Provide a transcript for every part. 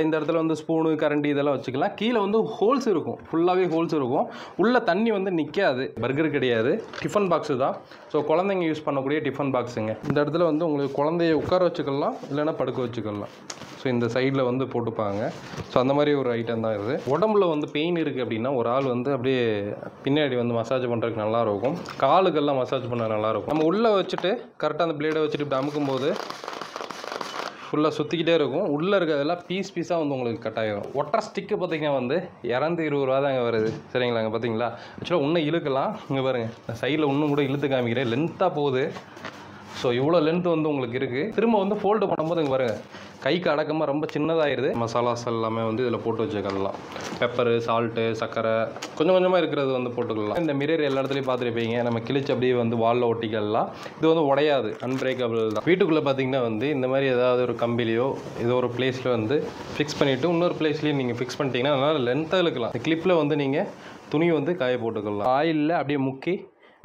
இந்த இடத்துல வந்து ஸ்பூனு கரண்டி இதெல்லாம் வச்சுக்கலாம். கீழே வந்து ஹோல்ஸ் இருக்கும், ஃபுல்லாகவே ஹோல்ஸ் இருக்கும். உள்ள தண்ணி வந்து நிற்காது. பர்கர் கிடையாது, டிஃபன் பாக்ஸு தான். ஸோ குழந்தைங்க யூஸ் பண்ணக்கூடிய டிஃபன் பாக்ஸுங்க. இந்த இடத்துல வந்து உங்களுக்கு குழந்தைய உட்கார வச்சுக்கலாம், இல்லைன்னா படுக்க வச்சுக்கலாம். ஸோ இந்த சைடில் வந்து போட்டுப்பாங்க. ஸோ அந்த மாதிரி ஒரு ஐட்டம் தான் இது. உடம்புல வந்து பெயின் இருக்குது அப்படின்னா ஒரு ஆள் வந்து அப்படியே பின்னாடி வந்து மசாஜ் பண்ணுறதுக்கு நல்லாயிருக்கும். காலுக்கெல்லாம் மசாஜ் பண்ண நல்லாயிருக்கும். நம்ம உள்ளே வச்சுட்டு கரெக்டாக அந்த பிளேடை வச்சுட்டு இப்படி அமுக்கும்போது ஃபுல்லாக சுற்றிக்கிட்டே இருக்கும். உள்ளே இருக்கிறதெல்லாம் பீஸாக வந்து உங்களுக்கு கட் ஆகிடும். ஒட்டரை ஸ்டிக்கு பார்த்திங்கன்னா வந்து 220 ரூபா தாங்க வருது. சரிங்களாங்க, பார்த்தீங்களா? ஆக்சுவலாக இன்னும் இழுக்கலாம். இங்கே பாருங்கள், சைடில் இன்னும் கூட இழுத்து காமிக்கிறேன். லென்த்தாக போகுது. ஸோ இவ்வளோ லென்த் வந்து உங்களுக்கு இருக்குது. திரும்ப வந்து ஃபோல்டு பண்ணும்போது இங்கே பாருங்கள், கைக்கு அடக்கமாக ரொம்ப சின்னதாகிடுது. மசாலாஸ் எல்லாமே வந்து இதில் போட்டு வச்சுக்கலாம். பெப்பரு, சால்ட்டு, சர்க்கரை கொஞ்சம் கொஞ்சமாக இருக்கிறது வந்து போட்டுக்கலாம். இந்த மிரர் எல்லா இடத்துலையும் பார்த்துருப்பீங்க. நம்ம கிழிச்சு அப்படியே வந்து வாலில் ஒட்டிக்கலாம். இது வந்து உடையாது, அன்பிரேக்கபிள் தான். வீட்டுக்குள்ளே பார்த்தீங்கன்னா வந்து இந்த மாதிரி ஏதாவது ஒரு கம்பிலையோ ஏதோ ஒரு பிளேஸில் வந்து ஃபிக்ஸ் பண்ணிவிட்டு இன்னொரு பிளேஸ்லேயும் நீங்கள் ஃபிக்ஸ் பண்ணிட்டீங்கன்னா அதனால் லென்த்தாக இழுக்கலாம். இந்த கிளிப்பில் வந்து நீங்கள் துணி வந்து காய போட்டுக்கலாம். ஆயிலில் அப்படியே முக்கி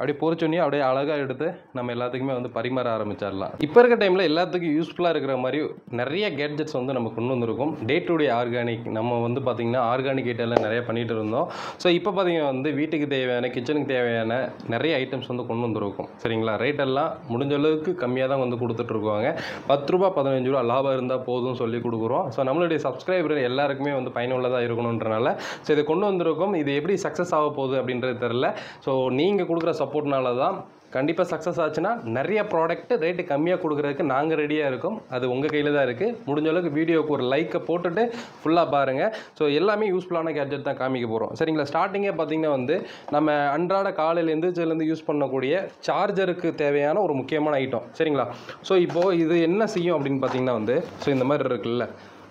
அப்படியே பொறிச்சோன்னே அப்படியே அழகாக எடுத்து நம்ம எல்லாத்துக்குமே வந்து பரிமாற ஆரம்பிச்சிடலாம். இப்போ இருக்க டைமில் எல்லாத்துக்கும் யூஸ்ஃபுல்லாக இருக்கிற மாதிரி நிறைய கேட்ஜெட்ஸ் வந்து நம்ம கொண்டு வந்திருக்கோம். டே டு டே ஆர்கானிக் நம்ம வந்து பார்த்திங்கன்னா ஆர்கானிக் ஐட்டம்லாம் நிறைய பண்ணிகிட்டு இருந்தோம். ஸோ இப்போ பார்த்திங்கன்னா வந்து வீட்டுக்கு தேவையான, கிச்சனுக்கு தேவையான நிறைய ஐட்டம்ஸ் வந்து கொண்டு வந்திருக்கோம். சரிங்களா? ரேட்டெல்லாம் முடிஞ்ச அளவுக்கு கம்மியாக தான் வந்து கொடுத்துட்ருக்குவாங்க. 10 ரூபா 15 ரூபா லாபம் இருந்தால் போதும் சொல்லி கொடுக்குறோம். ஸோ நம்மளுடைய சப்ஸ்கிரைபர் எல்லாருக்குமே வந்து பயனுள்ளதாக இருக்கணுன்றனால ஸோ இதை கொண்டு வந்திருக்கோம். இது எப்படி சக்ஸஸ் ஆக போகுது அப்படின்றது தெரில. ஸோ நீங்கள் கொடுக்குற சப்போர்ட்னால தான் கண்டிப்பாக சக்ஸஸ் ஆச்சுன்னா நிறைய ப்ராடக்ட் ரேட்டு கம்மியாக கொடுக்குறதுக்கு நாங்கள் ரெடியாக இருக்கோம். அது உங்கள் கையில் தான் இருக்குது. முடிஞ்ச அளவுக்கு வீடியோவுக்கு ஒரு லைக்கை போட்டுட்டு ஃபுல்லாக பாருங்கள். ஸோ எல்லாமே யூஸ்ஃபுல்லான கேட்ஜெட் தான் காமிக்க போகிறோம். சரிங்களா? ஸ்டார்டிங்கே பார்த்திங்கன்னா வந்து நம்ம அன்றாட காலையில் எந்திரிச்சிலேருந்து யூஸ் பண்ணக்கூடிய சார்ஜருக்கு தேவையான ஒரு முக்கியமான ஐட்டம். சரிங்களா? ஸோ இப்போது இது என்ன செய்யும் அப்படின்னு பார்த்திங்கன்னா வந்து ஸோ இந்த மாதிரி இருக்குல்ல.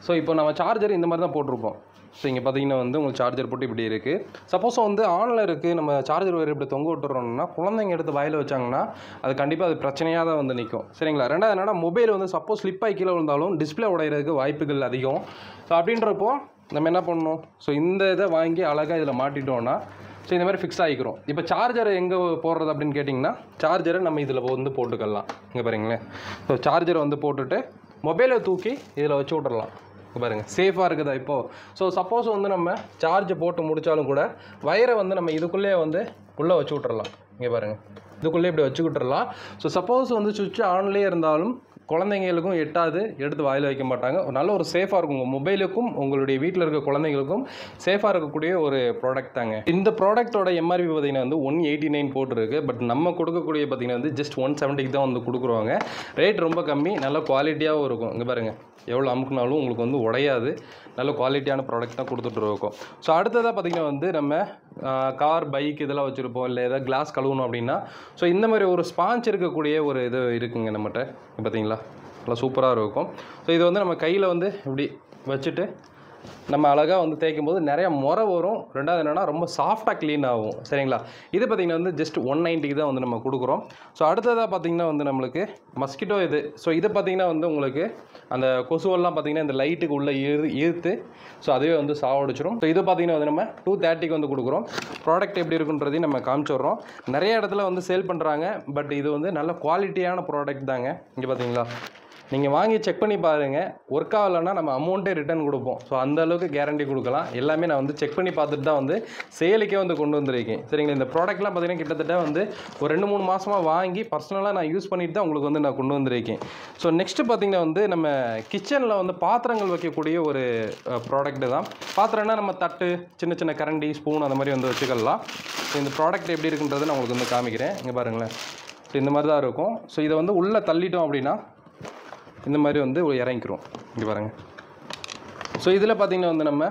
ஸோ இப்போ நம்ம சார்ஜர் இந்த மாதிரி தான் போட்டிருப்போம். ஸோ இங்கே பார்த்தீங்கன்னா வந்து உங்களுக்கு சார்ஜர் போட்டு இப்படி இருக்குது. சப்போஸ் வந்து ஆனில் இருக்குது, நம்ம சார்ஜர் வேறு இப்படி தொங்க விட்டுறோம்னா குழந்தைங்க எடுத்து வாயில் வச்சாங்கன்னா அது கண்டிப்பாக அது பிரச்சனையாக தான் வந்து நிற்கும். சரிங்களா? ரெண்டாவது என்னன்னா, மொபைல் வந்து சப்போஸ் ஸ்லிப் ஆகி கீழே விழுந்தாலும் டிஸ்பிளே உடையிறதுக்கு வாய்ப்புகள் அதிகம். ஸோ அப்படின்றப்போ நம்ம என்ன பண்ணணும், ஸோ இந்த இதை வாங்கி அழகாக இதில் மாட்டிட்டோன்னா ஸோ இந்த மாதிரி ஃபிக்ஸ் ஆகிக்கிறோம். இப்போ சார்ஜரை எங்கே போடுறது அப்படின்னு கேட்டிங்கன்னா, சார்ஜரை நம்ம இதில் வந்து போட்டுக்கலாம். இங்கே பாருங்களேன். ஸோ சார்ஜரை வந்து போட்டுட்டு மொபைலை தூக்கி இதில் வச்சு விட்றலாம். பாருங்கள், சேஃபாக இருக்குதா இப்போது? ஸோ சப்போஸ் வந்து நம்ம சார்ஜை போட்டு முடித்தாலும் கூட வயரை வந்து நம்ம இதுக்குள்ளே வந்து உள்ளே வச்சு விட்றலாம். இங்கே பாருங்கள், இதுக்குள்ளே இப்படி வச்சு விட்றலாம். ஸோ சப்போஸ் வந்து சுவிட்ச் ஆன்லேயே இருந்தாலும் குழந்தைங்களுக்கும் எட்டாது, எடுத்து வாயில் வைக்க மாட்டாங்க. நல்ல ஒரு சேஃபாக இருக்கும். உங்கள் மொபைலுக்கும் உங்களுடைய வீட்டில் இருக்க குழந்தைங்களுக்கும் சேஃபாக இருக்கக்கூடிய ஒரு ப்ராடக்ட் தாங்க. இந்த ப்ராடக்ட்டோட எம்ஆர்பி பார்த்திங்கன்னா வந்து 189 போட்டிருக்கு. பட் நம்ம கொடுக்கக்கூடிய பார்த்திங்கன்னா வந்து ஜஸ்ட் 170 தான் வந்து கொடுக்குறோங்க. ரேட் ரொம்ப கம்மி, நல்ல குவாலிட்டியாகவும் இருக்கும். இங்கே பாருங்கள், எவ்வளோ அமுக்குனாலும் உங்களுக்கு வந்து உடையாது. நல்ல குவாலிட்டியான ப்ராடக்ட் தான் கொடுத்துட்ருக்கோம். ஸோ அடுத்ததாக பார்த்திங்கன்னா வந்து நம்ம கார், பைக் இதெல்லாம் வச்சுருப்போம், இல்லை ஏதாவது கிளாஸ் கழுவணும் அப்படின்னா ஸோ இந்த மாதிரி ஒரு ஸ்பாஞ்ச் இருக்கக்கூடிய ஒரு இது இருக்குங்க நம்மகிட்ட. பார்த்தீங்களா, நல்லா சூப்பராக இருக்கும். ஸோ இது வந்து நம்ம கையில் வந்து இப்படி வச்சுட்டு நம்ம அழகாக வந்து தேய்க்கும் போது நிறையா முறை வரும். ரெண்டாவது என்னென்னா ரொம்ப சாஃப்டாக க்ளீன் ஆகும். சரிங்களா? இது பார்த்திங்கன்னா வந்து ஜஸ்ட் 190 தான் வந்து நம்ம கொடுக்குறோம். ஸோ அடுத்ததாக பார்த்திங்கன்னா வந்து நம்மளுக்கு மஸ்கிட்டோ இது. ஸோ இது பார்த்திங்கன்னா வந்து உங்களுக்கு அந்த கொசுவெல்லாம் பார்த்திங்கன்னா இந்த லைட்டுக்கு உள்ளே ஈர்த்து ஸோ அதுவே வந்து சாவடிச்சிடும். ஸோ இது பார்த்திங்கன்னா வந்து நம்ம 230 வந்து கொடுக்குறோம். ப்ராடக்ட் எப்படி இருக்குன்றதையும் நம்ம காமிச்சிடுறோம். நிறைய இடத்துல வந்து சேல் பண்ணுறாங்க. பட் இது வந்து நல்ல குவாலிட்டியான ப்ராடக்ட் தாங்க. இங்கே பார்த்தீங்களா, நீங்கள் வாங்கி செக் பண்ணி பாருங்கள். ஒர்க் ஆகலைன்னா நம்ம அமௌண்ட்டே ரிட்டர்ன் கொடுப்போம். ஸோ அந்த அளவுக்கு கேரண்டி கொடுக்கலாம். எல்லாமே நான் வந்து செக் பண்ணி பார்த்துட்டு தான் வந்து சேலுக்கே வந்து கொண்டு வந்திருக்கேன். சரிங்களா? இந்த ப்ராடக்ட்லாம் பார்த்திங்கன்னா கிட்டத்தட்ட வந்து ஒரு 2-3 மாதமாக வாங்கி பர்சனலாக நான் யூஸ் பண்ணிட்டு தான் உங்களுக்கு வந்து நான் கொண்டு வந்திருக்கேன். ஸோ நெக்ஸ்ட்டு பார்த்திங்கன்னா வந்து நம்ம கிச்சனில் வந்து பாத்திரங்கள் வைக்கக்கூடிய ஒரு ப்ராடக்ட்டு தான். பாத்திரம்னா நம்ம தட்டு, சின்ன சின்ன கரண்டி, ஸ்பூன் அந்த மாதிரி வந்து வச்சுக்கலாம். ஸோ இந்த ப்ராடக்ட் எப்படி இருக்குன்றதை நான் உங்களுக்கு வந்து காமிக்கிறேன். இங்கே பாருங்களேன். ஸோ இந்த மாதிரி தான் இருக்கும். ஸோ இதை வந்து உள்ளே தள்ளிட்டோம் அப்படின்னா இந்த மாதிரி வந்து இறங்கிக்கிறோம். இங்கே பாருங்கள். ஸோ இதில் பார்த்திங்கன்னா வந்து நம்ம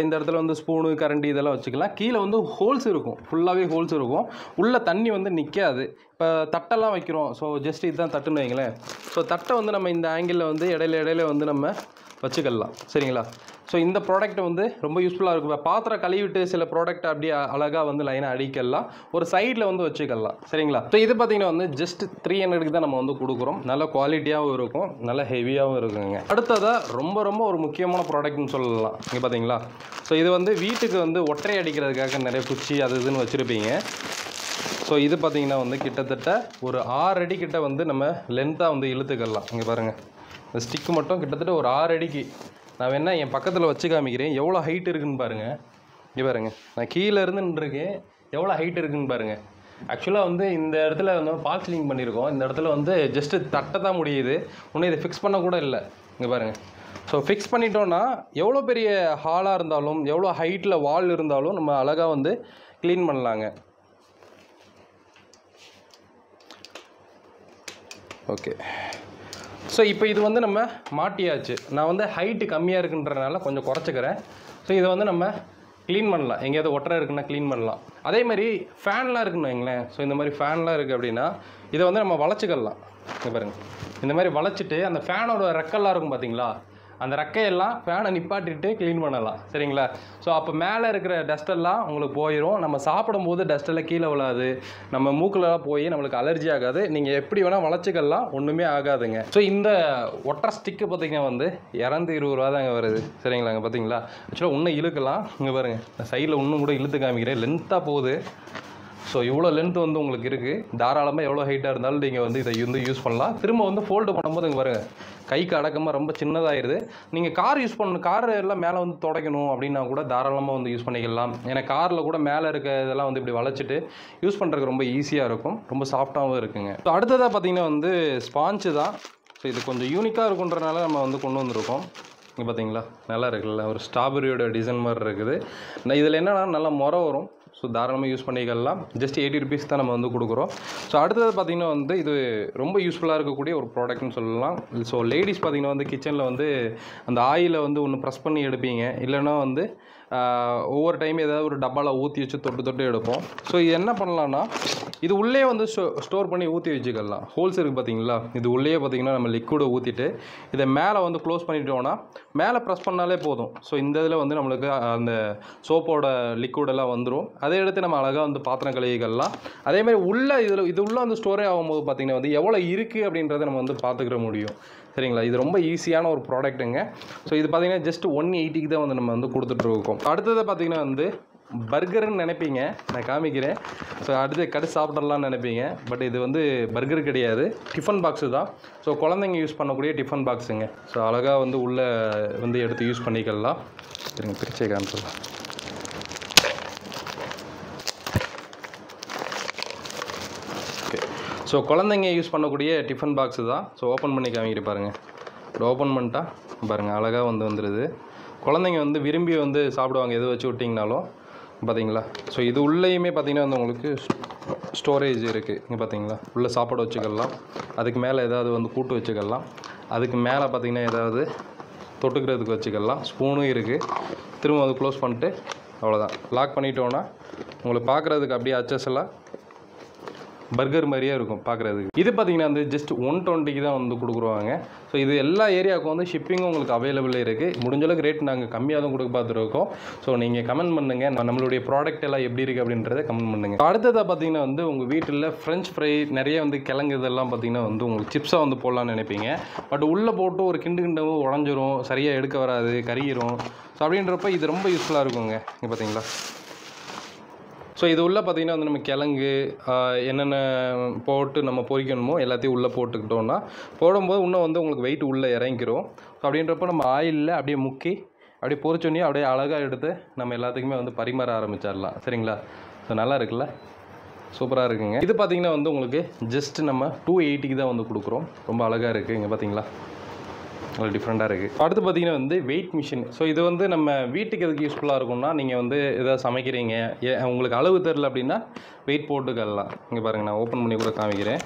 இந்த இடத்துல வந்து ஸ்பூனு, கரண்டி இதெல்லாம் வச்சுக்கலாம். கீழே வந்து ஹோல்ஸ் இருக்கும், ஃபுல்லாகவே ஹோல்ஸ் இருக்கும். உள்ளே தண்ணி வந்து நிற்காது. இப்போ தட்டெல்லாம் வைக்கிறோம். ஸோ ஜஸ்ட் இதுதான் தட்டுன்னு வைங்களேன். ஸோ தட்டை வந்து நம்ம இந்த ஆங்கிளில் வந்து இடையில வந்து நம்ம வச்சுக்கலாம். சரிங்களா? ஸோ இந்த ப்ராடக்ட் வந்து ரொம்ப யூஸ்ஃபுல்லாக இருக்கும். இப்போ பாத்திரம் கழுவிட்டு சில ப்ராடக்ட் அப்படியே அழகாக வந்து லைனாக அடிக்கலாம், ஒரு சைடில் வந்து வச்சுக்கலாம். சரிங்களா? ஸோ இது பார்த்திங்கன்னா வந்து ஜஸ்ட் 300 தான் நம்ம வந்து கொடுக்குறோம். நல்ல குவாலிட்டியாகவும் இருக்கும், நல்ல ஹெவியாகவும் இருக்குங்க. அடுத்ததாக ரொம்ப ஒரு முக்கியமான ப்ராடக்ட்னு சொல்லலாம். இங்கே பார்த்தீங்களா? ஸோ இது வந்து வீட்டுக்கு வந்து ஒற்றை அடிக்கிறதுக்காக நிறைய குச்சி அது இதுன்னு வச்சுருப்பீங்க. ஸோ இது பார்த்திங்கன்னா வந்து கிட்டத்தட்ட ஒரு 6 அடி கிட்ட வந்து நம்ம லென்த்தாக வந்து இழுத்துக்கலாம். இங்கே பாருங்கள், இந்த ஸ்டிக்கு மட்டும் கிட்டத்தட்ட ஒரு 6 அடிக்கு நான் வேணா என் பக்கத்தில் வச்சு காமிக்கிறேன். எவ்வளோ ஹைட் இருக்குதுன்னு பாருங்கள். இங்கே பாருங்கள், நான் கீழே இருந்து நின்றுருக்கேன், எவ்வளோ ஹைட் இருக்குதுன்னு பாருங்கள். ஆக்சுவலாக வந்து இந்த இடத்துல வந்து ஃபால் சீலிங் பண்ணியிருக்கோம். இந்த இடத்துல வந்து ஜஸ்ட்டு தட்ட தான் முடியுது, இன்னும் இதை ஃபிக்ஸ் பண்ண கூட இல்லை. இங்கே பாருங்கள். ஸோ ஃபிக்ஸ் பண்ணிட்டோன்னா எவ்வளோ பெரிய ஹாலாக இருந்தாலும் எவ்வளோ ஹைட்டில் வால் இருந்தாலும் நம்ம அழகாக வந்து க்ளீன் பண்ணலாங்க. ஓகே, ஸோ இப்போ இது வந்து நம்ம மாட்டியாச்சு. நான் வந்து ஹைட்டு கம்மியாக இருக்குன்றனால கொஞ்சம் குறைச்சிக்கிறேன். ஸோ இதை வந்து நம்ம க்ளீன் பண்ணலாம், எங்கேயாவது ஒட்டரை இருக்குன்னா க்ளீன் பண்ணலாம். அதே மாதிரி ஃபேன்லாம் இருக்குன்னு வைங்களேன். ஸோ இந்த மாதிரி ஃபேன்லாம் இருக்குது அப்படின்னா இதை வந்து நம்ம வளைச்சிக்கலாம். இங்கே பாருங்கள், இந்த மாதிரி வளைச்சிட்டு அந்த ஃபேனோட ரெக்கெல்லாம் இருக்கும் பார்த்தீங்களா, அந்த ரெக்கையெல்லாம் ஃபேனை நிப்பாட்டிட்டு க்ளீன் பண்ணலாம். சரிங்களா? ஸோ அப்போ மேலே இருக்கிற டஸ்டெல்லாம் உங்களுக்கு போயிடும். நம்ம சாப்பிடும்போது டஸ்ட்டெல்லாம் கீழே விழாது, நம்ம மூக்கிலலாம் போய் நம்மளுக்கு அலர்ஜி ஆகாது. நீங்கள் எப்படி வேணால் வளைச்சிக்கலாம், ஒன்றுமே ஆகாதுங்க. ஸோ இந்த ஒட்டரை ஸ்டிக்கு பார்த்தீங்கன்னா வந்து 220 ரூபா தாங்க வருது. சரிங்களாங்க? பார்த்தீங்களா? ஆக்சுவலாக இன்னும் இழுக்கலாம். இங்கே பாருங்கள், சைடில் இன்னும் கூட இழுத்து காமிக்கிறேன், லென்த்தாக போகுது. ஸோ இவ்வளோ லென்த் வந்து உங்களுக்கு இருக்குது. தாராளமாக எவ்வளோ ஹைட்டாக இருந்தாலும் நீங்கள் வந்து இதை வந்து யூஸ் பண்ணலாம். திரும்ப வந்து ஃபோல்டு பண்ணும்போது இங்கே பாருங்கள், கைக்கு அடக்கமாக ரொம்ப சின்னதாகிடுது. நீங்கள் கார் யூஸ் பண்ணணும், கார் எல்லாம் மேலே வந்து துடைக்கணும் அப்படின்னா கூட தாராளமாக வந்து யூஸ் பண்ணிக்கலாம். ஏன்னா காரில் கூட மேலே இருக்க இதெல்லாம் வந்து இப்படி வளைச்சிட்டு யூஸ் பண்ணுறதுக்கு ரொம்ப ஈஸியாக இருக்கும், ரொம்ப சாஃப்டாகவும் இருக்குங்க. ஸோ அடுத்ததாக பார்த்தீங்கன்னா வந்து ஸ்பாஞ்சு தான். ஸோ இது கொஞ்சம் யூனிக்காக இருக்குன்றனால நம்ம வந்து கொண்டு வந்திருக்கோம். இங்கே பார்த்தீங்களா, நல்லா இருக்குல்ல, ஒரு ஸ்ட்ராபெரியோட டிசைன் மாதிரி இருக்குது. இதில் என்னென்னா நல்லா முறை வரும். ஸோ தாராளமாக யூஸ் பண்ணிக்கலாம். ஜஸ்ட் 80 ருபீஸ் தான் நம்ம வந்து கொடுக்குறோம். ஸோ அடுத்தது பார்த்திங்கன்னா வந்து இது ரொம்ப யூஸ்ஃபுல்லாக இருக்கக்கூடிய ஒரு ப்ராடக்ட்னு சொல்லலாம். ஸோ லேடிஸ் பார்த்திங்கன்னா வந்து கிச்சனில் வந்து அந்த ஆயிலை வந்து ஒன்று ப்ரெஸ் பண்ணி எடுப்பீங்க, இல்லைன்னா வந்து ஒவ்வொரு டைம் ஏதாவது ஒரு டப்பாவில் ஊற்றி வச்சு தொட்டு தொட்டு எடுப்போம். ஸோ இது என்ன பண்ணலான்னா, இது உள்ளே வந்து ஸ்டோர் பண்ணி ஊற்றி வச்சுக்கலாம். ஹோல்ஸ் இருக்குது பார்த்தீங்களா, இது உள்ளே பார்த்திங்கன்னா நம்ம லிக்விடை ஊற்றிட்டு இதை மேலே வந்து க்ளோஸ் பண்ணிட்டோன்னா மேலே ப்ரெஸ் பண்ணாலே போதும். ஸோ இந்த இதில் வந்து நம்மளுக்கு அந்த சோப்போட லிக்விடெல்லாம் வந்துடும். அதை எடுத்து நம்ம அழகாக வந்து பாத்திரம் கழுவிக்கலாம். அதேமாதிரி இது உள்ளே வந்து ஸ்டோரே ஆகும்போது பார்த்திங்கன்னா வந்து எவ்வளோ இருக்குது அப்படின்றத நம்ம வந்து பார்த்துக்கிற முடியும். சரிங்களா? இது ரொம்ப ஈஸியான ஒரு ப்ராடக்ட்டுங்க. ஸோ இது பார்த்திங்கன்னா ஜஸ்ட் 180க்கு தான் வந்து நம்ம வந்து கொடுத்துட்ருக்கோம். அடுத்தது பார்த்திங்கன்னா வந்து பர்கர்னு நினைப்பீங்க, நான் காமிக்கிறேன். ஸோ அடுத்து கடிச்சு சாப்பிட்றலான்னு நினைப்பீங்க, பட் இது வந்து பர்கர் கிடையாது, டிஃபன் பாக்ஸு தான். ஸோ குழந்தைங்க யூஸ் பண்ணக்கூடிய டிஃபன் பாக்ஸுங்க. ஸோ அழகாக வந்து உள்ளே வந்து எடுத்து யூஸ் பண்ணிக்கலாம். சரிங்க, பிரிச்சே காமிச்சிடலாம். ஸோ குழந்தைங்க யூஸ் பண்ணக்கூடிய டிஃபன் பாக்ஸு தான். ஸோ ஓப்பன் பண்ணி காமிக்கிட்டு பாருங்கள். இப்போ ஓப்பன் பண்ணிட்டா பாருங்கள், அழகாக வந்து வந்துடுது. குழந்தைங்க வந்து விரும்பி வந்து சாப்பிடுவாங்க எது வச்சு விட்டிங்கனாலும். பார்த்தீங்களா? ஸோ இது உள்ளேயுமே பார்த்திங்கன்னா வந்து உங்களுக்கு ஸ்டோரேஜ் இருக்குது. இங்கே பார்த்தீங்களா, உள்ளே சாப்பாடு வச்சுக்கலாம், அதுக்கு மேலே ஏதாவது வந்து கூட்டு வச்சுக்கலாம், அதுக்கு மேலே பார்த்திங்கன்னா ஏதாவது தொட்டுக்கிறதுக்கு வச்சுக்கலாம், ஸ்பூனும் இருக்குது. திரும்ப அது க்ளோஸ் பண்ணிட்டு அவ்வளோதான், லாக் பண்ணிட்டோன்னா உங்களுக்கு பார்க்குறதுக்கு அப்படியே அச்சஸ்லாம் பர்கர் மாதிரியே இருக்கும் பார்க்குறதுக்கு. இது பார்த்திங்கன்னா வந்து ஜஸ்ட் 120க்கு தான் வந்து கொடுக்குறாங்க. ஸோ இது எல்லா ஏரியாவுக்கும் வந்து ஷிப்பிங்கும் உங்களுக்கு அவைலபிள் இருக்குது. முடிஞ்சளவுக்கு ரேட் நாங்கள் கம்மியாக தான் கொடுக்க பார்த்துருக்கோம். ஸோ நீங்கள் கமெண்ட் பண்ணுங்கள், நம்மளுடைய ப்ராடக்ட் எல்லாம் எப்படி இருக்குது அப்படின்றத கமெண்ட் பண்ணுங்கள். அடுத்ததாக பார்த்திங்கன்னா வந்து உங்கள் வீட்டில் ஃப்ரெஞ்ச் ஃப்ரை நிறைய வந்து கிழங்கு இதெல்லாம் பார்த்திங்கன்னா வந்து உங்களுக்கு சிப்ஸாக வந்து போடலான்னு நினைப்பீங்க. பட் உள்ளே போட்டு ஒரு கிண்டவும் உடஞ்சிரும், சரியாக எடுக்க வராது, கருகிரும். ஸோ அப்படின்றப்ப இது ரொம்ப யூஸ்ஃபுல்லாக இருக்குங்க. இங்கே பார்த்தீங்களா? ஸோ இது உள்ளே பார்த்திங்கன்னா வந்து நம்ம கிழங்கு என்னென்ன போட்டு நம்ம பொரிக்கணுமோ எல்லாத்தையும் உள்ளே போட்டுக்கிட்டோன்னா போடும்போது இன்னும் வந்து உங்களுக்கு வெயிட் உள்ளே இறங்கிக்கிறோம். ஸோ அப்படின்றப்ப நம்ம ஆயிலில் அப்படியே முக்கி அப்படியே பொரிச்சோன்னே அப்படியே அழகாக எடுத்து நம்ம எல்லாத்துக்குமே வந்து பரிமாற ஆரம்பிச்சிடலாம். சரிங்களா? ஸோ நல்லா இருக்குல்ல, சூப்பராக இருக்குங்க. இது பார்த்திங்கன்னா வந்து உங்களுக்கு ஜஸ்ட் நம்ம 280க்கு தான் வந்து கொடுக்குறோம். ரொம்ப அழகாக இருக்குது. இங்கே பார்த்தீங்களா, நல்லா டிஃப்ரெண்ட்டாக இருக்குது. அடுத்து பார்த்திங்கன்னா வந்து வெயிட் மிஷின். ஸோ இது வந்து நம்ம வீட்டுக்கு எதுக்கு யூஸ்ஃபுல்லாக இருக்கும்னா, நீங்கள் வந்து எதாவது சமைக்கிறீங்க, உங்களுக்கு அளவு தெரில அப்படின்னா வெயிட் போட்டுக்கலாம். இங்கே பாருங்கள், நான் ஓப்பன் பண்ணி கூட காமிக்கிறேன்.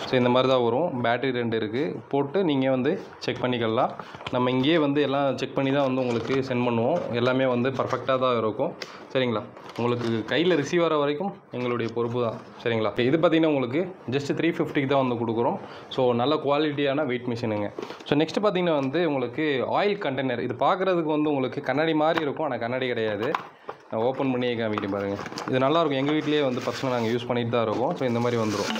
ஸோ இந்த மாதிரி தான் வரும். பேட்டரி 2 இருக்குது, போட்டு நீங்கள் வந்து செக் பண்ணிக்கலாம். நம்ம இங்கேயே வந்து எல்லாம் செக் பண்ணி தான் வந்து உங்களுக்கு சென்ட் பண்ணுவோம். எல்லாமே வந்து பர்ஃபெக்டாக தான் இருக்கும். சரிங்களா? உங்களுக்கு கையில் ரிசீவ் ஆகிற வரைக்கும் எங்களுடைய பொறுப்பு தான். சரிங்களா? இது பார்த்திங்கன்னா உங்களுக்கு ஜஸ்ட் 350க்கு தான் வந்து கொடுக்குறோம். ஸோ நல்ல குவாலிட்டியான வெயிட் மிஷினுங்க. ஸோ நெக்ஸ்ட் பார்த்திங்கன்னா வந்து உங்களுக்கு ஆயில் கண்டெய்னர். இது பார்க்குறதுக்கு வந்து உங்களுக்கு கண்ணாடி மாதிரி இருக்கும், ஆனால் கண்ணாடி கிடையாது. நான் ஓப்பன் பண்ணியே காமிக்கிறேன் பாருங்கள். இது நல்லாயிருக்கும். எங்கள் வீட்லேயே வந்து பசங்க நாங்கள் யூஸ் பண்ணிட்டு தான் இருக்கோம். ஸோ இந்த மாதிரி வந்துடும்.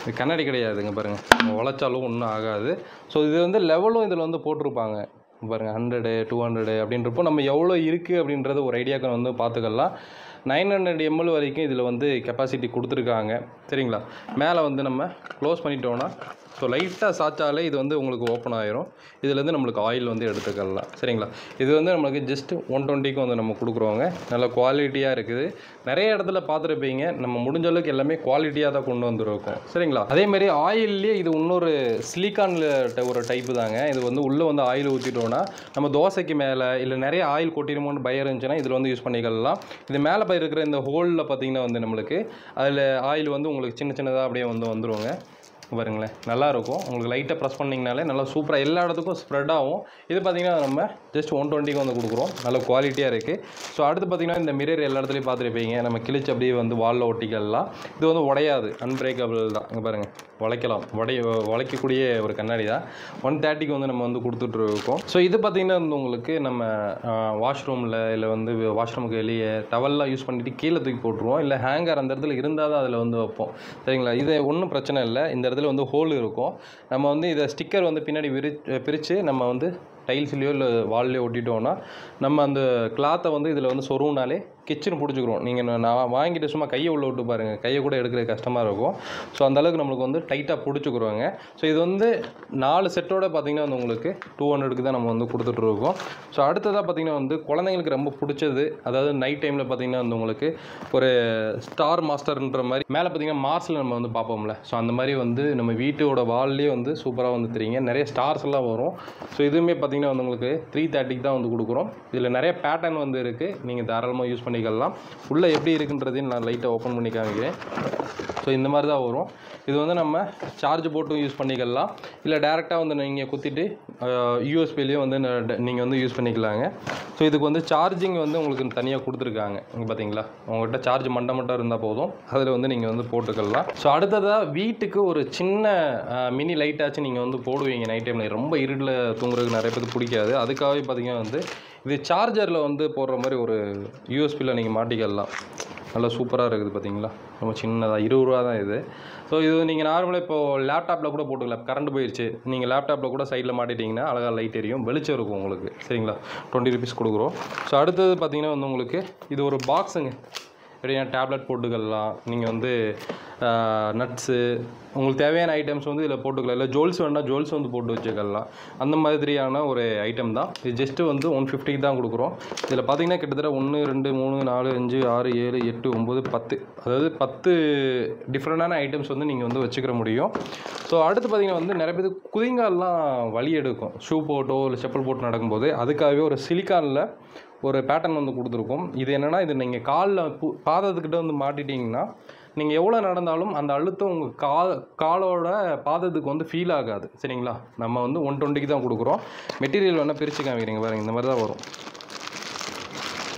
இது கண்ணாடி கிடையாதுங்க பாருங்கள், உழைச்சாலும் ஒன்றும் ஆகாது. ஸோ இது வந்து லெவலும் இதில் வந்து போட்டிருப்பாங்க பாருங்கள், 100 200 அப்படின்றப்போ நம்ம எவ்வளோ இருக்குது அப்படின்றது ஒரு ஐடியாவுக்கு வந்து பார்த்துக்கலாம். 900 ml வரைக்கும் இதில் வந்து கெப்பாசிட்டி கொடுத்துருக்காங்க. சரிங்களா? மேலே வந்து நம்ம க்ளோஸ் பண்ணிட்டோன்னா ஸோ லைட்டாக சாய்ச்சாலே இது வந்து உங்களுக்கு ஓப்பன் ஆயிரும். இதுலேருந்து நம்மளுக்கு ஆயில் வந்து எடுத்துக்கலாம். சரிங்களா? இது வந்து நம்மளுக்கு ஜஸ்ட் 120க்கு வந்து நம்ம கொடுக்குறோங்க. நல்ல குவாலிட்டியாக இருக்குது. நிறைய இடத்துல பார்த்துருப்பீங்க, நம்ம முடிஞ்ச அளவுக்கு எல்லாமே குவாலிட்டியாக தான் கொண்டு வந்துருக்கோம். சரிங்களா? அதேமாதிரி ஆயில்லேயே இது இன்னொரு சிலிக்கானில் ஒரு டைப்பு தாங்க. இது வந்து உள்ளே வந்து ஆயில் ஊற்றிட்டோன்னா நம்ம தோசைக்கு மேலே இல்லை நிறைய ஆயில் கொட்டிடுமோன்னு பயம் இருந்துச்சுன்னா இதில் வந்து யூஸ் பண்ணிக்கலாம். இது மேலே இருக்கிற இந்த ஹோலில் பார்த்தீங்கன்னா வந்து நம்மளுக்கு அதில் ஆயில் வந்து உங்களுக்கு சின்ன சின்னதாக அப்படியே வந்து வந்துருங்க. பாருங்களேன், நல்லாயிருக்கும். உங்களுக்கு லைட்டாக ப்ரெஸ் பண்ணிங்கனாலே நல்லா சூப்பராக எல்லா இடத்துக்கும் ஸ்ப்ரெட் ஆகும். இது பார்த்திங்கன்னா நம்ம ஜஸ்ட் 120க்கு வந்து கொடுக்குறோம். நல்ல குவாலிட்டியாக இருக்குது. ஸோ அடுத்து பார்த்திங்கன்னா இந்த மிரர் எல்லா இடத்துலையும் பார்த்துருப்பீங்க, நம்ம கிழிச்சு அப்படியே வந்து வாலில் ஒட்டிக்கலாம். இது வந்து உடையாது, அன்பிரேக்கபிள் தான். இங்கே பாருங்கள், உழைக்கக்கூடிய ஒரு கண்ணாடி தான். 130க்கு வந்து நம்ம வந்து கொடுத்துட்ருக்கோம். ஸோ இது பார்த்திங்கன்னா வந்து உங்களுக்கு நம்ம வாஷ்ரூமில் இல்லை வந்து வாஷ்ரூமுக்கு வெளியே டவல்லாம் யூஸ் பண்ணிவிட்டு கீழே தூக்கி போட்டுருவோம். இல்லை ஹேங்கர் அந்த இடத்துல இருந்தால் தான் அதில் வந்து வைப்போம். சரிங்களா? இது ஒன்றும் பிரச்சனை இல்லை. இந்த இடத்துல வந்து ஹோல் இருக்கும். நம்ம வந்து இதை ஸ்டிக்கர் வந்து பின்னாடி பிரித்து நம்ம வந்து டைல்ஸ்லையோ இல்லை வால்லையோ ஒட்டிட்டோன்னா நம்ம அந்த கிளாத்தை வந்து இதில் வந்து சொருவினாலே கிச்சன் பிடிச்சிக்கிறோம். நீங்கள் நான் வாங்கிட்டு சும்மா கையை உள்ள விட்டு பாருங்கள், கையை கூட எடுக்கிற கஷ்டமாக இருக்கும். ஸோ அந்தளவுக்கு நம்மளுக்கு வந்து டைட்டாக பிடிச்சிக்கிறோங்க. ஸோ இது வந்து 4 செட்டோட பார்த்திங்கன்னா வந்து உங்களுக்கு 200க்கு தான் நம்ம வந்து கொடுத்துட்ருக்கோம். ஸோ அடுத்ததாக பார்த்திங்கன்னா வந்து குழந்தைங்களுக்கு ரொம்ப பிடிச்சது, அதாவது நைட் டைமில் பார்த்திங்கன்னா வந்து உங்களுக்கு ஒரு ஸ்டார் மாஸ்டர்ன்ற மாதிரி மேலே பார்த்திங்கன்னா மார்ஸில் நம்ம வந்து பார்ப்போம்ல, ஸோ அந்த மாதிரி வந்து நம்ம வீட்டோட வால்லேயே வந்து சூப்பராக வந்து தெரியுங்க. நிறைய ஸ்டார்ஸ் எல்லாம் வரும். ஸோ இதுவுமே பார்த்திங்கன்னா வந்து உங்களுக்கு 330க்கு தான் வந்து கொடுக்குறோம். இதில் நிறைய பேட்டர்ன் வந்து இருக்குது, நீங்கள் தாராளமாக யூஸ் பண்ணிக்கலாம். உள்ளே எப்படி இருக்குன்றதையும் நான் லைட்டாக ஓப்பன் பண்ணி காமிக்கிறேன். ஸோ இந்த மாதிரி தான் வரும். இது வந்து நம்ம சார்ஜ் போட்டும் யூஸ் பண்ணிக்கலாம், இல்லை டேரெக்டாக வந்து நீங்கள் குத்திட்டு யூஎஸ்பிலேயும் வந்து நீங்கள் வந்து யூஸ் பண்ணிக்கலாங்க. ஸோ இதுக்கு வந்து சார்ஜிங் வந்து உங்களுக்கு தனியாக கொடுத்துருக்காங்க. இங்கே பார்த்தீங்களா, உங்கள்கிட்ட சார்ஜ் மட்டும் இருந்தால் போதும், அதில் வந்து நீங்கள் வந்து போட்டுக்கலாம். ஸோ அடுத்ததாக வீட்டுக்கு ஒரு சின்ன மினி லைட்டாச்சும் நீங்கள் வந்து போடுவீங்க நைட் டைமில். ரொம்ப இருட்டில் தூங்குறதுக்கு நிறைய பேருக்கு பிடிக்காது. அதுக்காகவே பார்த்தீங்கன்னா வந்து இது சார்ஜரில் வந்து போடுற மாதிரி ஒரு யூஎஸ்பியில் நீங்கள் மாட்டிக்கலாம். நல்லா சூப்பராக இருக்குது பார்த்தீங்களா, ரொம்ப சின்னதாக 20 ரூபா தான் இது. ஸோ இது நீங்கள் நார்மலாக இப்போது லேப்டாப்பில் கூட போட்டுக்கலாம். கரண்ட் போயிடுச்சு, நீங்கள் லேப்டாப்பில் கூட சைடில் மாட்டிட்டிங்கன்னா அழகாக லைட் எரியும், வெளிச்சம் இருக்கும் உங்களுக்கு. சரிங்களா? 20 ருபீஸ் கொடுக்குறோம். ஸோ அடுத்தது பார்த்திங்கன்னா வந்து உங்களுக்கு இது ஒரு பாக்ஸுங்க. எப்படின்னா டேப்லெட் போட்டுக்கலாம், நீங்கள் வந்து நட்ஸு உங்களுக்கு தேவையான ஐட்டம்ஸ் வந்து இதில் போட்டுக்கலாம். இல்லை ஜுவல்ஸ் வேணால் ஜுவல்ஸ் வந்து போட்டு வச்சுக்கலாம். அந்த மாதிரியான ஒரு ஐட்டம் தான் இது. ஜஸ்ட்டு வந்து 150க்கு தான் கொடுக்குறோம். இதில் பார்த்திங்கன்னா கிட்டத்தட்ட 1 2 3 4 5 6 7 8 9 10, அதாவது 10 டிஃப்ரெண்டான ஐட்டம்ஸ் வந்து நீங்கள் வந்து வச்சுக்கிற முடியும். ஸோ அடுத்து பார்த்திங்கன்னா வந்து நிறைய பேர் குதிங்கால்லாம் வலி எடுக்கும், ஷூ போட்டோ இல்லை செப்பல் போட்டு நடக்கும்போது. அதுக்காகவே ஒரு சிலிக்கானில் ஒரு பேட்டர்ன் வந்து கொடுத்துருக்கோம். இது என்னென்னா, இது நீங்கள் காலில் பாதத்துக்கிட்ட வந்து மாட்டிட்டிங்கன்னா நீங்கள் எவ்வளோ நடந்தாலும் அந்த அழுத்தம் உங்கள் காலோட பாதத்துக்கு வந்து ஃபீல் ஆகாது. சரிங்களா? நம்ம வந்து 120க்கு தான் கொடுக்குறோம். மெட்டீரியல் வேணால் பிரித்து காமிக்கிறீங்க பாருங்கள், இந்த மாதிரி தான் வரும்.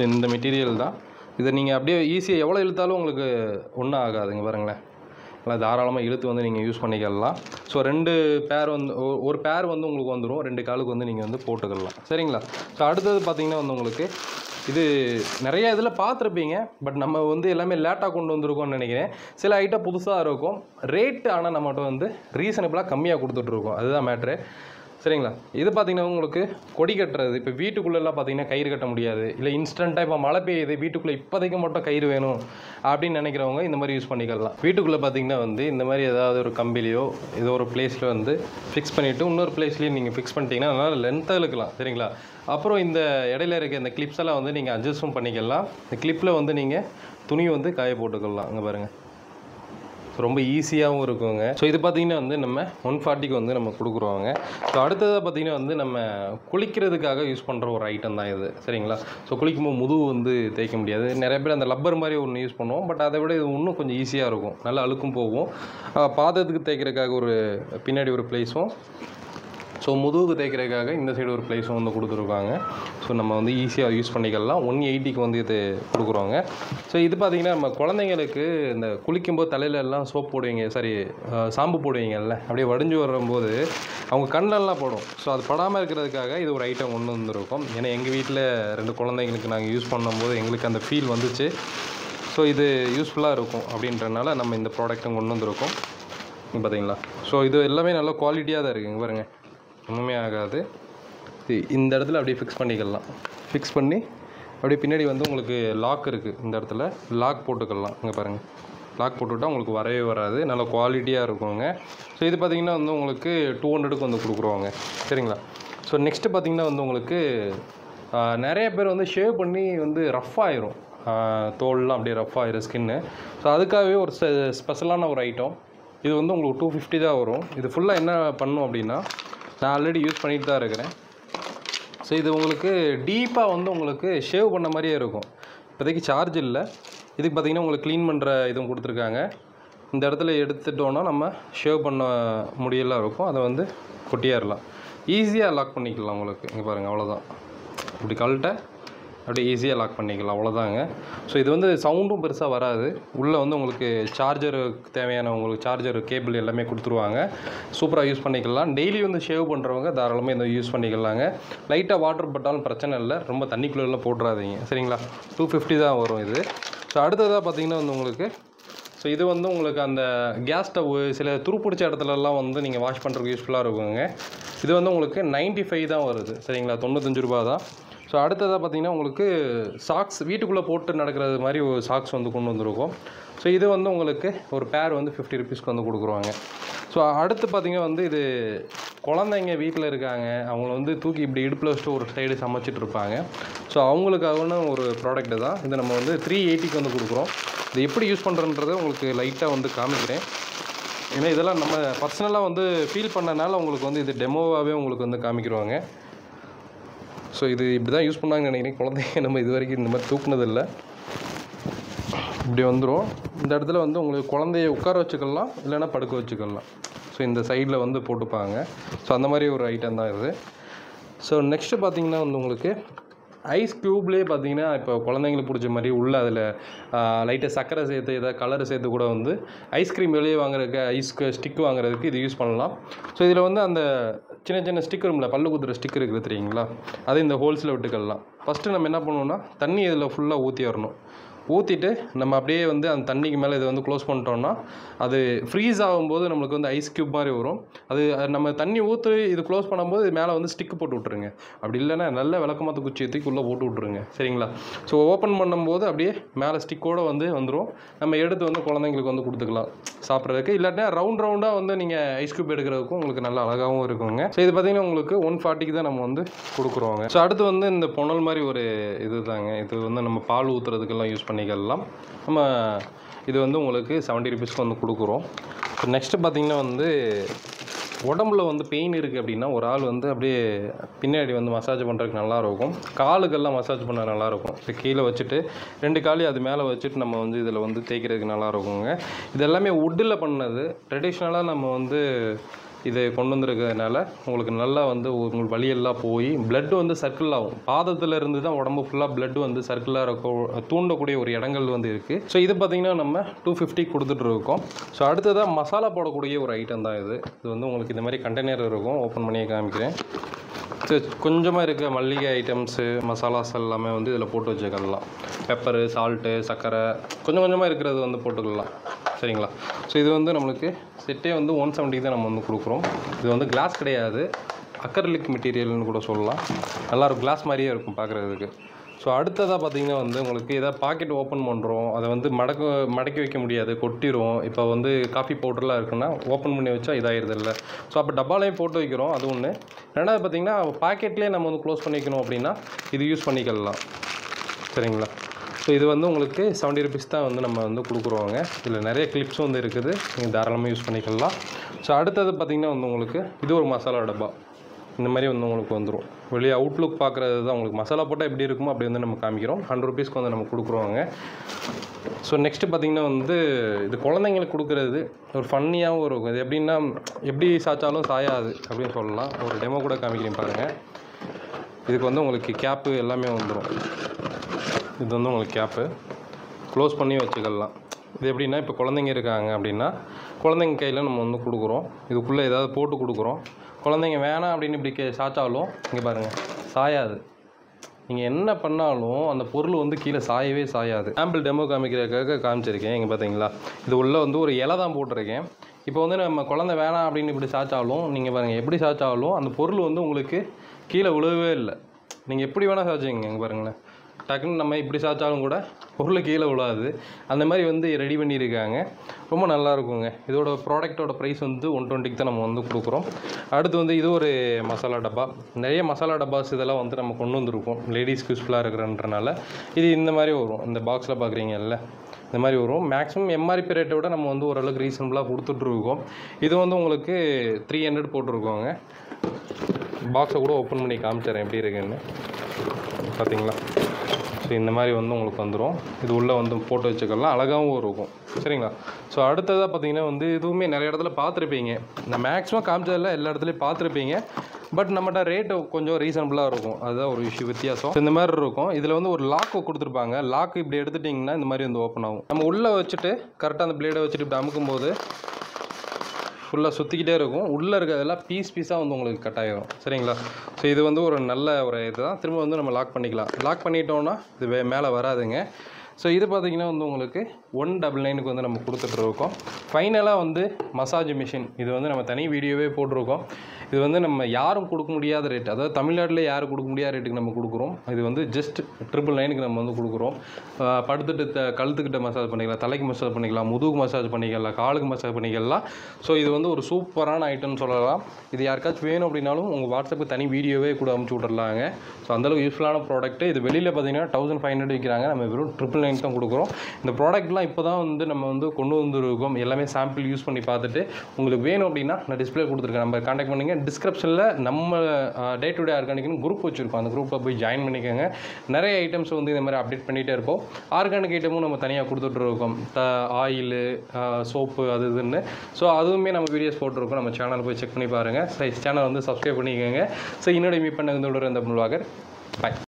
இந்த மெட்டீரியல் தான். இதை நீங்கள் அப்படியே ஈஸியாக எவ்வளோ இழுத்தாலும் உங்களுக்கு ஒன்றும் ஆகாதுங்க பாருங்களேன். நல்லா தாராளமாக இழுத்து வந்து நீங்கள் யூஸ் பண்ணிக்கலாம். ஸோ 2 பேர் வந்து ஒரு பேர் வந்து உங்களுக்கு வந்துடும், 2 காலுக்கு வந்து நீங்கள் வந்து போட்டுக்கலாம். சரிங்களா? ஸோ அடுத்தது பார்த்திங்கன்னா வந்து உங்களுக்கு இது நிறைய இதில் பார்த்துருப்பீங்க, பட் நம்ம வந்து எல்லாமே லேட்டாக கொண்டு வந்திருக்கோம்னு நினைக்கிறேன். சில ஐட்டம் புதுசாக இருக்கும், ரேட்டு ஆனால் நம்மகிட்ட வந்து ரீசனபிளாக கம்மியாக கொடுத்துட்ருக்கோம். அதுதான் மேட்ரு. சரிங்களா? இது பார்த்திங்கன்னா உங்களுக்கு கொடி கட்டுறது. இப்போ வீட்டுக்குள்ளெல்லாம் பார்த்திங்கன்னா கயிறு கட்ட முடியாது, இல்லை இன்ஸ்டண்ட்டாக இப்போ மழை பெய்யுது, வீட்டுக்குள்ளே இப்போதைக்கு மட்டும் கயிறு வேணும் அப்படின்னு நினைக்கிறவங்க இந்த மாதிரி யூஸ் பண்ணிக்கலாம். வீட்டுக்குள்ளே பார்த்திங்கன்னா வந்து இந்த மாதிரி ஏதாவது ஒரு கம்பிலையோ ஏதோ ஒரு பிளேஸில் வந்து ஃபிக்ஸ் பண்ணிவிட்டு இன்னொரு பிளேஸ்லேயும் நீங்கள் ஃபிக்ஸ் பண்ணிட்டீங்கன்னா அதனால் லென்த்தாக இழுக்கலாம். சரிங்களா? அப்புறம் இந்த இடையில இருக்க இந்த கிளிப்ஸ் எல்லாம் வந்து நீங்கள் அட்ஜஸ்ட்டும் பண்ணிக்கலாம். இந்த கிளிப்பில் வந்து நீங்கள் துணி வந்து காய போட்டுக்கலாம். அங்கே பாருங்கள், ரொம்ப ஈஸியாகவும் இருக்குங்க. ஸோ இது பார்த்திங்கன்னா வந்து நம்ம 140க்கு வந்து நம்ம கொடுக்குறோங்க. ஸோ அடுத்ததாக பார்த்திங்கன்னா வந்து நம்ம குளிக்கிறதுக்காக யூஸ் பண்ணுற ஒரு ஐட்டம் தான் இது. சரிங்களா? ஸோ குளிக்கும்போது முதுகு வந்து தேய்க்க முடியாது. நிறைய பேர் அந்த லப்பர் மாதிரி ஒன்று யூஸ் பண்ணுவோம், பட் அதை விட இது இன்னும் கொஞ்சம் ஈஸியாக இருக்கும், நல்லா அழுக்கும் போகும். பாதத்துக்கு தேய்க்கிறதுக்காக ஒரு பின்னாடி ஒரு பிளேஸும், ஸோ முதுகுக்கு தேய்க்கிறதுக்காக இந்த சைடு ஒரு பிளேஸும் வந்து கொடுத்துருக்காங்க. ஸோ நம்ம வந்து ஈஸியாக யூஸ் பண்ணிக்கலாம். 180க்கு வந்து இது கொடுக்குறோங்க. ஸோ இது பார்த்திங்கன்னா நம்ம குழந்தைங்களுக்கு இந்த குளிக்கும்போது தலையிலெல்லாம் சோப் போடுவீங்க, சாம்பு போடுவீங்கல்ல, அப்படியே வடிஞ்சு வரும்போது அவங்க கண்ணெல்லாம் படும். ஸோ அது படாமல் இருக்கிறதுக்காக இது ஒரு ஐட்டம் ஒன்று வந்துருக்கும். ஏன்னா எங்கள் வீட்டில் 2 குழந்தைங்களுக்கு நாங்கள் யூஸ் பண்ணும்போது எங்களுக்கு அந்த ஃபீல் வந்துச்சு. ஸோ இது யூஸ்ஃபுல்லாக இருக்கும் அப்படின்றனால நம்ம இந்த ப்ராடக்ட்டும் கொண்டு வந்திருக்கோம். பார்த்தீங்களா? ஸோ இது எல்லாமே நல்ல குவாலிட்டியாக தான் இருக்குங்க பாருங்கள், ஒன்றுமே ஆகாது. இந்த இடத்துல அப்படியே ஃபிக்ஸ் பண்ணிக்கலாம். ஃபிக்ஸ் பண்ணி அப்படியே பின்னாடி வந்து உங்களுக்கு லாக் இருக்குது, இந்த இடத்துல லாக் போட்டுக்கலாம். இங்கே பாருங்கள், லாக் போட்டுவிட்டால் உங்களுக்கு வரவே வராது, நல்ல குவாலிட்டியாக இருக்குங்க. ஸோ இது பார்த்திங்கன்னா வந்து உங்களுக்கு 200க்கு வந்து கொடுக்குறோங்க. சரிங்களா? ஸோ நெக்ஸ்ட்டு பார்த்திங்கன்னா வந்து உங்களுக்கு நிறைய பேர் வந்து ஷேவ் பண்ணி வந்து ரஃப் ஆயிரும், தோல்லாம் அப்படியே ரஃப் ஆயிரும் ஸ்கின்னு. ஸோ அதுக்காகவே ஒரு ஸ்பெஷலான ஒரு ஐட்டம் இது வந்து உங்களுக்கு 250 தான் வரும். இது ஃபுல்லாக என்ன பண்ணும் அப்படின்னா, நான் ஆல்ரெடி யூஸ் பண்ணிட்டு தான் இருக்கிறேன். ஸோ இது உங்களுக்கு டீப்பாக வந்து உங்களுக்கு ஷேவ் பண்ண மாதிரியே இருக்கும். இப்போதைக்கு சார்ஜ் இல்லை. இதுக்கு பார்த்திங்கன்னா உங்களுக்கு க்ளீன் பண்ணுற இதுவும் கொடுத்துருக்காங்க. இந்த இடத்துல எடுத்துட்டோன்னா நம்ம ஷேவ் பண்ண முடியெல்லாம் இருக்கும், அதை வந்து கொட்டியாரலாம், ஈஸியாக லாக் பண்ணிக்கலாம். உங்களுக்கு இங்கே பாருங்கள், அவ்வளோதான். இப்படி கழட்ட அப்படியே ஈஸியாக லாக் பண்ணிக்கலாம், அவ்வளோதாங்க. ஸோ இது வந்து சவுண்டும் பெருசாக வராது. உள்ளே வந்து உங்களுக்கு சார்ஜருக்கு தேவையான உங்களுக்கு சார்ஜர் கேபிள் எல்லாமே கொடுத்துருவாங்க. சூப்பராக யூஸ் பண்ணிக்கலாம். டெய்லி வந்து ஷேவ் பண்ணுறவங்க தாராளமாக இதை யூஸ் பண்ணிக்கலாங்க. லைட்டாக வாட்டர் பட்டாலும் பிரச்சனை இல்லை, ரொம்ப தண்ணிக்குள்ளெல்லாம் போட்டுறாதீங்க. சரிங்களா? 250 தான் வரும் இது. ஸோ அடுத்ததாக பார்த்திங்கன்னா வந்து உங்களுக்கு ஸோ இது வந்து உங்களுக்கு அந்த கேஸ் ஸ்டவ்வு சில துருப்பிடிச்ச இடத்துலலாம் வந்து நீங்கள் வாஷ் பண்ணுறதுக்கு யூஸ்ஃபுல்லாக இருக்குங்க. இது வந்து உங்களுக்கு 95 தான் வருது. சரிங்களா? 95 ரூபா தான். ஸோ அடுத்ததாக பார்த்திங்கன்னா உங்களுக்கு சாக்ஸ் வீட்டுக்குள்ளே போட்டு நடக்கிறது மாதிரி ஒரு சாக்ஸ் வந்து கொண்டு வந்திருக்கும். ஸோ இது வந்து உங்களுக்கு ஒரு பேர் வந்து 50 ருபீஸ்க்கு வந்து கொடுக்குறாங்க. ஸோ அடுத்து பார்த்திங்கன்னா வந்து இது குழந்தைங்க வீட்டில் இருக்காங்க, அவங்கள வந்து தூக்கி இப்படி இடுப்பில் வச்சுட்டு ஒரு சைடு சமைச்சிட்டு இருப்பாங்க. ஸோ அவங்களுக்கான ஒரு ப்ராடக்ட்டு தான் இது. நம்ம வந்து 380க்கு வந்து கொடுக்குறோம். இது எப்படி யூஸ் பண்ணுறன்றதை உங்களுக்கு லைட்டாக வந்து காமிக்கிறேன். ஏன்னா இதெல்லாம் நம்ம பர்சனலாக வந்து ஃபீல் பண்ணனால உங்களுக்கு வந்து இது டெமோவாகவே உங்களுக்கு வந்து காமிக்கிறோங்க. ஸோ இது இப்படி தான் யூஸ் பண்ணாங்கன்னு நினைக்கிறேன். குழந்தைங்க நம்ம இது வரைக்கும் இந்த மாதிரி தூக்குனதில்லை. இப்படி வந்துடும். இந்த இடத்துல வந்து உங்களுக்கு குழந்தைய உட்கார வச்சுக்கலாம், இல்லைன்னா படுக்க வச்சுக்கலாம். ஸோ இந்த சைடில் வந்து போட்டுப்பாங்க. ஸோ அந்த மாதிரி ஒரு ஐட்டம் தான் இது. ஸோ நெக்ஸ்ட்டு பார்த்திங்கன்னா வந்து உங்களுக்கு ஐஸ் க்யூப்லேயே பார்த்திங்கன்னா இப்போ குழந்தைங்களுக்கு பிடிச்ச மாதிரி உள்ளே அதில் லைட்டாக சர்க்கரை சேர்த்து ஏதாவது கலர் சேர்த்து கூட வந்து ஐஸ்கிரீம் வெளியே வாங்குறதுக்கு ஐஸ்க்கு ஸ்டிக் வாங்குறதுக்கு இது யூஸ் பண்ணலாம். ஸோ இதில் வந்து அந்த சின்ன சின்ன ஸ்டிக் இருக்கும்ல, பல்லு குத்துற ஸ்டிக் இருக்குது தெரியுங்களா, அதை இந்த ஹோல்ஸில் விட்டுக்கலாம். ஃபஸ்ட்டு நம்ம என்ன பண்ணுவோம்னா தண்ணி இதில் ஃபுல்லாக ஊற்றி வரணும். ஊற்றிட்டு நம்ம அப்படியே வந்து அந்த தண்ணிக்கு மேலே இதை வந்து க்ளோஸ் பண்ணிட்டோம்னா அது ஃப்ரீஸ் ஆகும்போது நம்மளுக்கு வந்து ஐஸ் க்யூப் மாதிரி வரும். அது நம்ம தண்ணி ஊற்றி இது க்ளோஸ் பண்ணும்போது இது மேலே வந்து ஸ்டிக்கு போட்டு விட்ருங்க. அப்படி இல்லைன்னா நல்ல விளக்கமாத்த குச்சி தூக்கி உள்ளே போட்டு விட்ருங்க. சரிங்களா? ஸோ ஓப்பன் பண்ணும்போது அப்படியே மேலே ஸ்டிக்கோடு வந்து வந்துடும். நம்ம எடுத்து வந்து குழந்தைங்களுக்கு வந்து கொடுத்துக்கலாம் சாப்பிட்றதுக்கு. இல்லாட்டினா ரவுண்டாக வந்து நீங்கள் ஐஸ் க்யூப் எடுக்கிறதுக்கும் உங்களுக்கு நல்ல அழகாகவும் இருக்குங்க. ஸோ இது பார்த்திங்கன்னா உங்களுக்கு 140க்கு தான் நம்ம வந்து கொடுக்குறோங்க. ஸோ அடுத்து வந்து இந்த புனல் மாதிரி ஒரு இது தாங்க. இது வந்து நம்ம பால் ஊற்றுறதுக்கெல்லாம் யூஸ் பண்ணிக்கலாம். நம்ம இது வந்து உங்களுக்கு 70 ருபீஸ்க்கு வந்து கொடுக்குறோம். ஸோ நெக்ஸ்ட்டு பார்த்திங்கன்னா வந்து உடம்புல வந்து பெயின் இருக்குது அப்படின்னா ஒரு ஆள் வந்து அப்படியே பின்னாடி வந்து மசாஜ் பண்ணுறதுக்கு நல்லாயிருக்கும். காலுக்கெல்லாம் மசாஜ் பண்ண நல்லாயிருக்கும். இப்போ கீழே வச்சுட்டு 2 காலையும் அது மேலே வச்சுட்டு நம்ம வந்து இதில் வந்து தேய்க்கிறதுக்கு நல்லாயிருக்குங்க. இது எல்லாமே வுட்டில் பண்ணது. ட்ரெடிஷ்னலாக நம்ம வந்து இதை கொண்டு வந்துருக்கிறதுனால உங்களுக்கு நல்லா வந்து உங்களுக்கு வலியெல்லாம் போய் பிளட் வந்து சர்க்கிள் ஆகும். பாதத்தில் இருந்து தான் உடம்பு ஃபுல்லாக பிளட் வந்து சர்க்கிளாக இருக்கும், தூண்டக்கூடிய ஒரு இடங்கள் வந்து இருக்குது. ஸோ இது பார்த்திங்கன்னா நம்ம 250 கொடுத்துட்ருக்கோம். ஸோ அடுத்ததாக மசாலா போடக்கூடிய ஒரு ஐட்டம் தான் இது. இது வந்து உங்களுக்கு இந்த மாதிரி கண்டெய்னர் இருக்கும். ஓப்பன் பண்ணி காமிக்கிறேன். ஸோ கொஞ்சமாக இருக்க மல்லிகை ஐட்டம்ஸு மசாலாஸ் எல்லாமே வந்து இதில் போட்டு வச்சுக்கலாம். பெப்பரு, சால்ட்டு, சர்க்கரை கொஞ்சம் கொஞ்சமாக இருக்கிறது வந்து போட்டுக்கலாம். சரிங்களா? ஸோ இது வந்து நம்மளுக்கு செட்டே வந்து 170 தான் நம்ம வந்து கொடுக்குறோம். இது வந்து கிளாஸ் கிடையாது, அக்ரிலிக் மெட்டீரியல்னு கூட சொல்லலாம். நல்லாயிருக்கும், கிளாஸ் மாதிரியே இருக்கும் பார்க்குறதுக்கு. ஸோ அடுத்ததாக பார்த்திங்கன்னா வந்து உங்களுக்கு எதாவது பாக்கெட் ஓப்பன் பண்ணுறோம், அதை வந்து மடக்கி வைக்க முடியாது, கொட்டிடும். இப்போ வந்து காஃபி பவுடர்லாம் இருக்குன்னா ஓப்பன் பண்ணி வச்சா இதாகிடுது இல்லை. ஸோ அப்போ டப்பாலையும் போட்டு வைக்கிறோம், அது ஒன்று. ரெண்டாவது பார்த்திங்கன்னா பாக்கெட்லேயே நம்ம வந்து க்ளோஸ் பண்ணிக்கணும் அப்படின்னா இது யூஸ் பண்ணிக்கலாம். சரிங்களா? ஸோ இது வந்து உங்களுக்கு 70 ருபீஸ் தான் வந்து நம்ம வந்து கொடுக்குறோங்க. இதில் நிறைய கிளிப்ஸும் வந்து இருக்குது, நீங்கள் தாராளமாக யூஸ் பண்ணிக்கலாம். ஸோ அடுத்தது பார்த்திங்கன்னா வந்து உங்களுக்கு இது ஒரு மசாலா டப்பா இந்த மாதிரி வந்து உங்களுக்கு வந்துடும். வெளியே அவுட்லுக் பார்க்குறது தான் உங்களுக்கு மசாலா போட்டால் எப்படி இருக்குமோ அப்படி வந்து நம்ம காமிக்கிறோம். 100 ருபீஸ்க்கு வந்து நம்ம கொடுக்குறோங்க. ஸோ நெக்ஸ்ட்டு பார்த்திங்கன்னா வந்து இது குழந்தைங்களுக்கு கொடுக்குறது ஒரு ஃபன்னியாகவும் இருக்கும். இது எப்படின்னா எப்படி சாய்ச்சாலும் சாயாது அப்படின்னு சொல்லலாம். ஒரு டெமோ கூட காமிக்கிறேன் பாருங்கள். இதுக்கு வந்து உங்களுக்கு கேப்பு எல்லாமே வந்துடும். இது வந்து உங்களுக்கு கேப்பு க்ளோஸ் பண்ணி வச்சுக்கலாம். இது எப்படின்னா இப்போ குழந்தைங்க இருக்காங்க அப்படின்னா குழந்தைங்க கையில் நம்ம வந்து கொடுக்குறோம். இதுக்குள்ளே ஏதாவது போட்டு கொடுக்குறோம். குழந்தைங்க வேணாம் அப்படின்னு இப்படி சாய்ச்சாலும் இங்கே பாருங்கள் சாயாது. நீங்கள் என்ன பண்ணாலும் அந்த பொருள் வந்து கீழே சாயவே சாயாது. சாம்பிள் டெமோ காமிக்கிறதுக்காக காமிச்சிருக்கேன். இங்கே பார்த்தீங்களா, இது உள்ளே வந்து ஒரு இலை தான் போட்டிருக்கேன். இப்போ வந்து நம்ம குழந்தை வேணாம் அப்படின்னு இப்படி சாய்ச்சாலும் நீங்கள் பாருங்கள் எப்படி சாய்ச்சாலும் அந்த பொருள் வந்து உங்களுக்கு கீழே விழவே இல்லை. நீங்கள் எப்படி வேணால் சாய்ச்சிங்க. இங்கே பாருங்களேன் டக்குன்னு நம்ம இப்படி சாய்ச்சாலும் கூட பொருள் கீழே விழாது. அந்த மாதிரி வந்து ரெடி பண்ணியிருக்காங்க. ரொம்ப நல்லா இருக்குங்க. இதோட ப்ராடக்ட்டோட ப்ரைஸ் வந்து 120க்கு தான் நம்ம வந்து கொடுக்குறோம். அடுத்து வந்து இது ஒரு மசாலா டப்பா. நிறைய மசாலா டப்பாஸ் இதெல்லாம் வந்து நம்ம கொண்டு வந்திருக்கோம் லேடிஸ்க்கு யூஸ்ஃபுல்லாக இருக்கிறன்றனால. இது இந்த மாதிரி வரும். இந்த பாக்ஸில் பார்க்குறீங்கல்ல இந்த மாதிரி வரும். மேக்ஸிமம் எம்ஆர்பி ரேட்டை விட நம்ம வந்து ஓரளவுக்கு ரீசனபுளாக கொடுத்துட்ருக்கோம். இது வந்து உங்களுக்கு 300 போட்டிருக்கோங்க. பாக்ஸை கூட ஓப்பன் பண்ணி காமிச்சிடறேன் எப்படி இருக்குன்னு பார்த்தீங்களா. ஸோ இந்த மாதிரி வந்து உங்களுக்கு வந்துடும். இது உள்ளே வந்து போட்டு வச்சுக்கலாம், அழகாகவும் இருக்கும். சரிங்களா. ஸோ அடுத்ததாக பார்த்தீங்கன்னா வந்து இதுவுமே நிறைய இடத்துல பார்த்துருப்பீங்க. நான் மேக்ஸிமம் காமிச்சதில் எல்லா இடத்துலையும் பார்த்துருப்பீங்க. பட் நம்மகிட்ட ரேட்டு கொஞ்சம் ரீசனபுளாக இருக்கும். அதுதான் ஒரு வித்தியாசம். இந்த மாதிரி இருக்கும். இதில் வந்து ஒரு லாக்கு கொடுத்துருப்பாங்க. லாக்கு இப்படி எடுத்துட்டிங்கன்னா இந்த மாதிரி வந்து ஓப்பன் ஆகும். நம்ம உள்ளே வச்சுட்டு கரெக்டாக அந்த பிளேடை வச்சுட்டு இப்படி அமுக்கும்போது ஃபுல்லாக சுற்றிக்கிட்டே இருக்கும். உள்ளே இருக்கிறதெல்லாம் பீஸாக வந்து உங்களுக்கு கட் ஆகிடும். சரிங்களா. ஸோ இது வந்து ஒரு நல்ல ஒரு இது தான். திரும்ப வந்து நம்ம லாக் பண்ணிக்கலாம். லாக் பண்ணிட்டோன்னா இது மேலே வராதுங்க. ஸோ இது பார்த்திங்கன்னா வந்து உங்களுக்கு 199க்கு வந்து நம்ம கொடுத்துட்ருக்கோம். ஃபைனலாக வந்து மசாஜ் மிஷின். இது வந்து நம்ம தனி வீடியோவே போட்டிருக்கோம். இது வந்து நம்ம யாரும் கொடுக்க முடியாத ரேட், அதாவது தமிழ்நாட்டில் யாரும் கொடுக்க முடியாத ரேட்டுக்கு நம்ம கொடுக்குறோம். இது வந்து ஜஸ்ட் 999க்கு நம்ம வந்து கொடுக்குறோம். படுத்துட்டு கழுத்துக்கிட்ட மசாஜ் பண்ணிக்கலாம், தலைக்கு மசாஜ் பண்ணிக்கலாம், முதுகு மசாஜ் பண்ணிக்கலாம், காலுக்கு மசாஜ் பண்ணிக்கலாம். ஸோ இது வந்து ஒரு சூப்பரான ஐட்டம்னு சொல்லலாம். இது யாருக்காச்சும் வேணும் அப்படின்னாலும் உங்கள் வாட்ஸ்அப்புக்கு தனி வீடியோவே கூட அனுப்பிச்சி விட்றலாங்க. ஸோ அந்தளவுக்கு யூஸ்ஃபுல்லான ப்ராடக்ட்டு. இது வெளியில் பார்த்தீங்கன்னா 1500 விற்கிறாங்க. நம்ம வெறும் 999 தான் கொடுக்குறோம். இந்த ப்ராடக்ட்லாம் இப்போ தான் வந்து நம்ம வந்து கொண்டு வந்துருக்கோம். எல்லாமே சாம்பிள் யூஸ் பண்ணி பார்த்துட்டு உங்களுக்கு வேணும் அப்படின்னா நான் டிஸ்பிளே கொடுத்துருக்கேன். நம்ம கான்டாக்ட் பண்ணுங்கள். டிஸ்கிரிப்ஷனில் நம்ம டே டு டே ஆர்கானிக்னு குரூப் வச்சுருக்கோம். அந்த குரூப்பில் போய் ஜாயின் பண்ணிக்கோங்க. நிறைய ஐட்டம்ஸ் வந்து இந்த மாதிரி அப்டேட் பண்ணிகிட்டே இருப்போம். ஆர்கானிக் ஐட்டமும் நம்ம தனியாக கொடுத்துட்ருக்கோம். ஆயிலு, சோப்பு, அது இதுன்னு. ஸோ அதுவுமே நம்ம வீடியோஸ் போட்டிருக்கோம். நம்ம சேனல் போய் செக் பண்ணி பாருங்கள். சேனல் வந்து சப்ஸ்கிரைப் பண்ணிக்கோங்க. ஸோ என்னோட மீட் பண்ண இந்த தமிழ் வாகர். பாய்.